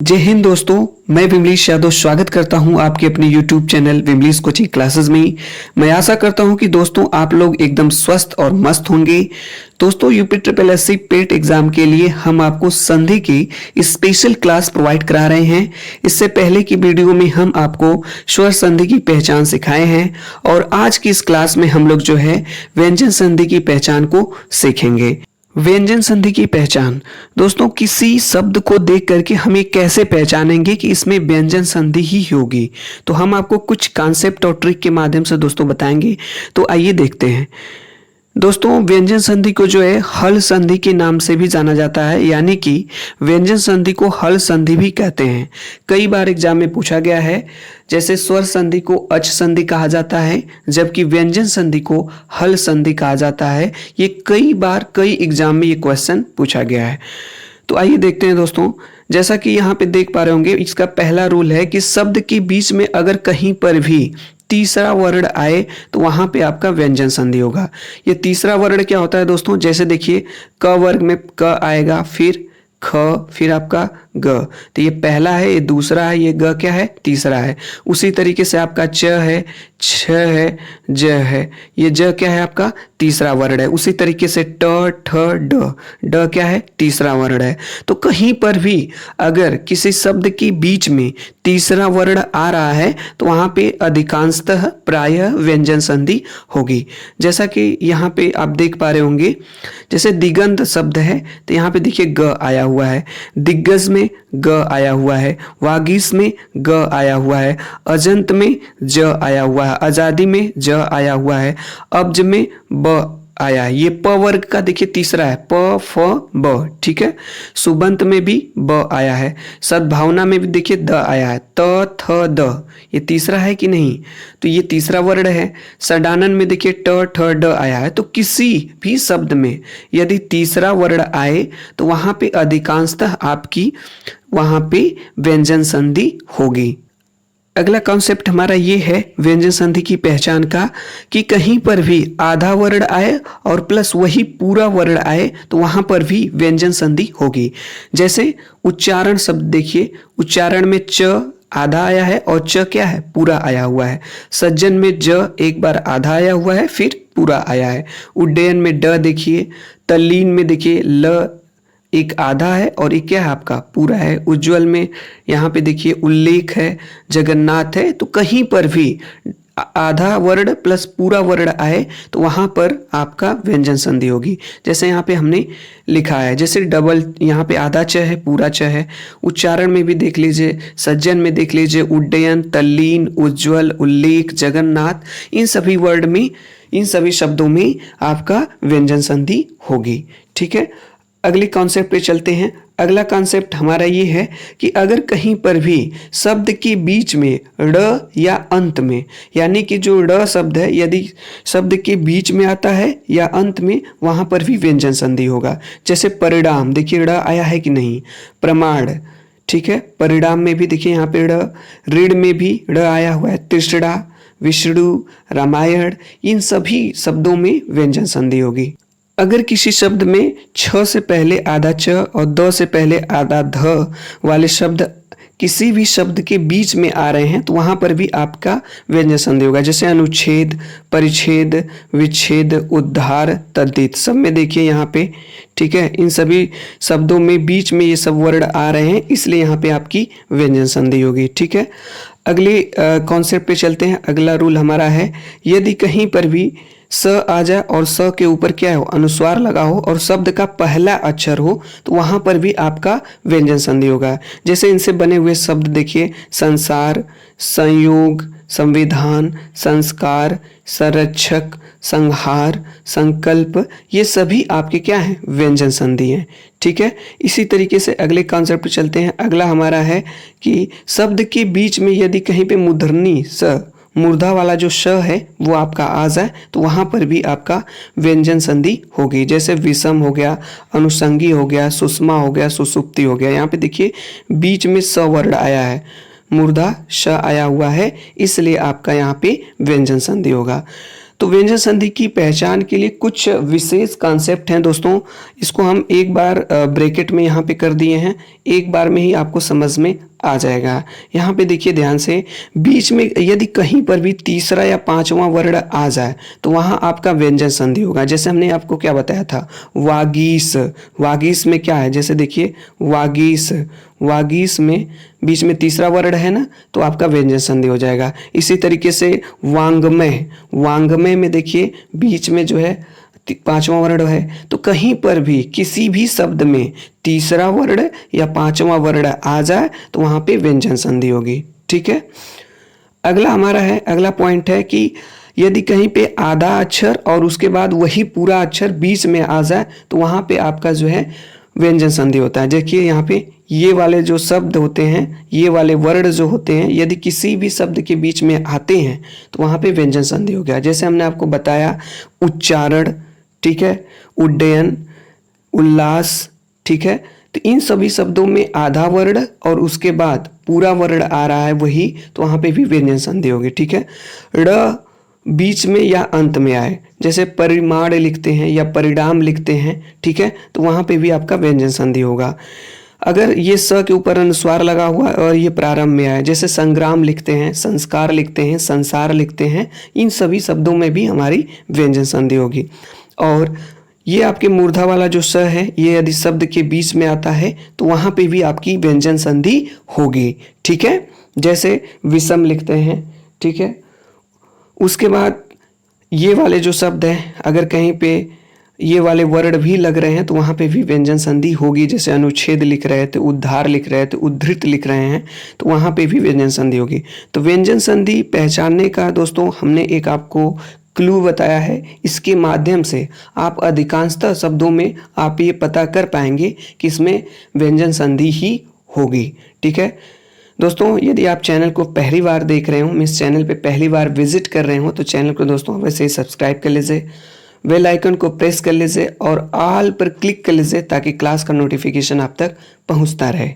जय हिंद दोस्तों, मैं विमलेश यादव स्वागत करता हूं आपके अपने YouTube channel Vimlesh coaching classes में। मैं आशा करता हूं कि दोस्तों आप लोग एकदम स्वस्थ और मस्त होंगे। दोस्तों UPSSC पेट एग्जाम के लिए हम आपको संधि की स्पेशल क्लास प्रोवाइड करा रहे हैं। इससे पहले की वीडियो में हम आपको स्वर संधि की पहचान सिखाए हैं और आज की इस क्लास में हम लोग जो है व्यंजन संधि की पहचान को सीखेंगे। व्यंजन संधि की पहचान दोस्तों, किसी शब्द को देख करके हम ये कैसे पहचानेंगे कि इसमें व्यंजन संधि ही होगी। तो हम आपको कुछ कॉन्सेप्ट और ट्रिक के माध्यम से दोस्तों बताएंगे। तो आइए देखते हैं। दोस्तों व्यंजन संधि को जो है हल संधि के नाम से भी जाना जाता है, यानी कि व्यंजन संधि को हल संधि भी कहते हैं। कई बार एग्जाम में पूछा गया है। जैसे स्वर संधि को अच संधि कहा जाता है, जबकि व्यंजन संधि को हल संधि कहा जाता है। ये कई बार कई एग्जाम में ये क्वेश्चन पूछा गया है। तो आइए देखते हैं दोस्तों। जैसा कि यहाँ पे देख पा रहे होंगे, इसका पहला रूल है कि शब्द के बीच में अगर कहीं पर भी तीसरा वर्ण आए तो वहां पे आपका व्यंजन संधि होगा। ये तीसरा वर्ण क्या होता है दोस्तों? जैसे देखिए क वर्ग में क आएगा, फिर ख, फिर आपका ग। तो ये पहला है, ये दूसरा है, ये ग क्या है? तीसरा है। उसी तरीके से आपका च है, छ है, ज है। ये ज क्या है? आपका तीसरा वर्ण है। उसी तरीके से ट, ठ, ड, ड क्या है? तीसरा वर्ण है। तो कहीं पर भी अगर किसी शब्द के बीच में तीसरा वर्ण आ रहा है तो वहां पे अधिकांशतः प्रायः व्यंजन संधि होगी। जैसा कि यहाँ पे आप देख पा रहे होंगे, जैसे दिगंत शब्द है तो यहाँ पे देखिए ग आया हुआ है, दिग्गज में ग आया हुआ है, वागीश में ग आया हुआ है, अजंत में ज आया हुआ है, आजादी में ज आया हुआ है, अब्ज में ब आया है। ये प वर्ग का देखिए तीसरा है, प फ ब, ठीक है। सुबंत में भी ब आया है, सद्भावना में भी देखिए द आया है, त थ द, ये तीसरा है कि नहीं? तो ये तीसरा वर्ण है। सडानन में देखिए ट ठ ड आया है। तो किसी भी शब्द में यदि तीसरा वर्ण आए तो वहां पे अधिकांशतः आपकी वहां पे व्यंजन संधि होगी। अगला कॉन्सेप्ट हमारा ये है व्यंजन संधि की पहचान का, कि कहीं पर भी आधा वर्ण आए और प्लस वही पूरा वर्ण आए तो वहां पर भी व्यंजन संधि होगी। जैसे उच्चारण शब्द देखिए, उच्चारण में च आधा आया है और च क्या है? पूरा आया हुआ है। सज्जन में ज एक बार आधा आया हुआ है, फिर पूरा आया है। उड्डयन में ड देखिए, तल्लीन में देखिए ल एक आधा है और एक क्या है? आपका पूरा है। उज्ज्वल में यहाँ पे देखिए उल्लेख है, जगन्नाथ है। तो कहीं पर भी आधा वर्ण प्लस पूरा वर्ण आए तो वहां पर आपका व्यंजन संधि होगी। जैसे यहाँ पे हमने लिखा है, जैसे डबल, यहाँ पे आधा च है, पूरा च है। उच्चारण में भी देख लीजिए, सज्जन में देख लीजिए, उड्डयन, तल्लीन, उज्ज्वल, उल्लेख, जगन्नाथ, इन सभी वर्ड में, इन सभी शब्दों में आपका व्यंजन संधि होगी। ठीक है, अगले कॉन्सेप्ट पे चलते हैं। अगला कॉन्सेप्ट हमारा ये है कि अगर कहीं पर भी शब्द के बीच में ड़ या अंत में, यानी कि जो ड़ शब्द है यदि शब्द के बीच में आता है या अंत में, वहां पर भी व्यंजन संधि होगा। जैसे परिणाम, देखिए ड़ आया है कि नहीं? प्रमाण, ठीक है। परिणाम में भी देखिए यहाँ पे ड़, ऋण में भी ड़ आया हुआ है। तृष्णा, विष्णु, रामायण, इन सभी शब्दों में व्यंजन संधि होगी। अगर किसी शब्द में छ से पहले आधा च और द से पहले आधा ध वाले शब्द किसी भी शब्द के बीच में आ रहे हैं तो वहां पर भी आपका व्यंजन संधि होगा। जैसे अनुच्छेद, परिच्छेद, विच्छेद, उद्धार, तद्धित, सब में देखिए यहाँ पे, ठीक है। इन सभी शब्दों में बीच में ये सब वर्ण आ रहे हैं, इसलिए यहाँ पे आपकी व्यंजन संधि होगी। ठीक है, अगले कॉन्सेप्ट पे चलते हैं। अगला रूल हमारा है, यदि कहीं पर भी स आ जाए और स के ऊपर क्या हो? अनुस्वार लगा हो और शब्द का पहला अक्षर हो तो वहां पर भी आपका व्यंजन संधि होगा। जैसे इनसे बने हुए शब्द देखिए, संसार, संयोग, संविधान, संस्कार, संरक्षक, संहार, संकल्प, ये सभी आपके क्या हैं? व्यंजन संधि हैं। ठीक है, इसी तरीके से अगले कॉन्सेप्ट पे चलते हैं। अगला हमारा है कि शब्द के बीच में यदि कहीं पे मूर्धनी स, मूर्धा वाला जो श है वो आपका आ जाए तो वहां पर भी आपका व्यंजन संधि होगी। जैसे विषम हो गया, अनुषंगी हो गया, सुषमा हो गया, सुसुप्ति हो गया। यहाँ पे देखिए बीच में स वर्ण आया है, मूर्धा श आया हुआ है, इसलिए आपका यहाँ पे व्यंजन संधि होगा। तो व्यंजन संधि की पहचान के लिए कुछ विशेष कॉन्सेप्ट हैं दोस्तों, इसको हम एक बार ब्रैकेट में यहाँ पे कर दिए हैं। एक बार में ही आपको समझ में आ जाएगा। यहाँ पे देखिए ध्यान से, बीच में यदि कहीं पर भी तीसरा या पांचवा वर्ण आ जाए तो वहाँ आपका व्यंजन संधि होगा। जैसे हमने आपको क्या बताया था, वागीस, वागीस में क्या है, जैसे देखिए वागीस, वागीस में बीच में तीसरा वर्ण है ना, तो आपका व्यंजन संधि हो जाएगा। इसी तरीके से वांग्मय, वांग्मय में देखिए बीच में जो है पांचवा वर्ण है, तो कहीं पर भी किसी भी शब्द में तीसरा वर्ण या पांचवा वर्ण आ जाए तो वहां पे व्यंजन संधि होगी। ठीक है, अगला हमारा है, अगला पॉइंट है कि यदि कहीं पे आधा अक्षर और उसके बाद वही पूरा अक्षर बीच में आ जाए तो वहां पे आपका जो है व्यंजन संधि होता है। देखिए यहाँ पे ये वाले जो शब्द होते हैं, ये वाले वर्ण जो होते हैं, यदि किसी भी शब्द के बीच में आते हैं तो वहां पे व्यंजन संधि हो गया। जैसे हमने आपको बताया उच्चारण, ठीक है, उड्डयन, उल्लास, ठीक है, तो इन सभी शब्दों में आधा वर्ण और उसके बाद पूरा वर्ण आ रहा है वही, तो वहां पे भी व्यंजन संधि होगी। ठीक है, ड़ बीच में या अंत में आए, जैसे परिमाण लिखते हैं या परिणाम लिखते हैं, ठीक है, तो वहां पे भी आपका व्यंजन संधि होगा। अगर ये स के ऊपर अनुस्वार लगा हुआ और ये प्रारंभ में आए, जैसे संग्राम लिखते हैं, संस्कार लिखते हैं, संसार लिखते हैं, इन सभी शब्दों में भी हमारी व्यंजन संधि होगी। और ये आपके मूर्धा वाला जो स है, ये यदि शब्द के बीच में आता है तो वहां पे भी आपकी व्यंजन संधि होगी। ठीक है, जैसे विषम लिखते हैं, ठीक है, उसके बाद ये वाले जो शब्द हैं, अगर कहीं पे ये वाले वर्ण भी लग रहे हैं तो वहां पे भी व्यंजन संधि होगी। जैसे अनुच्छेद लिख रहे थे, उद्धार लिख रहे थे, उद्धृत लिख रहे हैं, तो वहां पे भी व्यंजन संधि होगी। तो व्यंजन संधि पहचानने का दोस्तों हमने एक आपको क्लू बताया है। इसके माध्यम से आप अधिकांशतः शब्दों में आप ये पता कर पाएंगे कि इसमें व्यंजन संधि ही होगी। ठीक है दोस्तों, यदि आप चैनल को पहली बार देख रहे हो, इस चैनल पे पहली बार विजिट कर रहे हो, तो चैनल को दोस्तों वैसे ही सब्सक्राइब कर लीजिए, बेल आइकन को प्रेस कर लीजिए और ऑल पर क्लिक कर लीजिए ताकि क्लास का नोटिफिकेशन आप तक पहुंचता रहे।